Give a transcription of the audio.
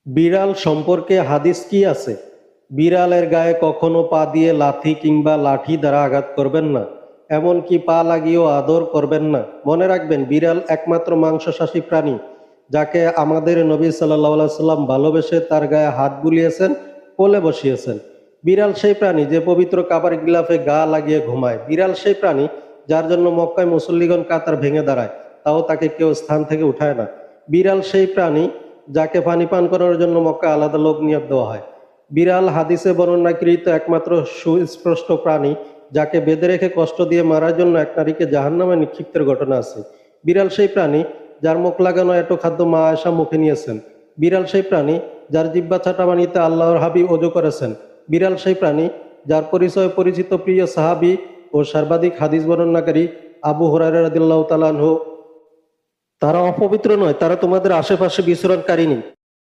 বিড়াল সম্পর্কে হাদিস কি আছে? বিড়ালের গায়ে কখনো পা দিয়ে লাথি কিংবা লাঠি দ্বারা আঘাত করবেন না, এমনকি পা লাগিয়েও আদর করবেন না। মনে রাখবেন, বিড়াল একমাত্র মাংসাশী প্রাণী যাকে আমাদের নবী সাল্লাল্লাহু আলাইহি সাল্লাম ভালোবেসে তার গায়ে হাত বুলিয়েছেন, কোলে বসিয়েছেন। বিড়াল সেই প্রাণী যে পবিত্র কাবার গিলাফে গা লাগিয়ে ঘুমায়। বিড়াল সেই প্রাণী যার জন্য মক্কায় মুসল্লিগণ কাতার ভেঙে দাঁড়ায়, তাও তাকে কেউ স্থান থেকে উঠায় না। বিড়াল সেই প্রাণী যাকে পানি পান করার জন্য মক্কায় আলাদা লোক নিয়োগ দেওয়া হয়। বিড়াল হাদিসে বর্ণনাকৃত একমাত্র সুস্পষ্ট প্রাণী যাকে বেঁধে রেখে কষ্ট দিয়ে মারার জন্য এক নারীকে জাহান্নামে নিক্ষিপ্তের ঘটনা আছে। বিড়াল সেই প্রাণী যার মুখ লাগানো এটো খাদ্য মা আয়েশা মুখে নিয়েছেন। বিড়াল সেই প্রাণী যার জিহ্বা চাটা পানিতে আল্লাহর হাবিব ওযু করেছেন। বিড়াল সেই প্রাণী যার পরিচয়ে পরিচিত প্রিয় সাহাবী ও সর্বাধিক হাদিস বর্ণনাকারী আবু হুরায়রা রাদিয়াল্লাহু তাআলা আনহু। তারা অপবিত্র নয়, তারা তোমাদের আশেপাশে বিচরণকারিনী।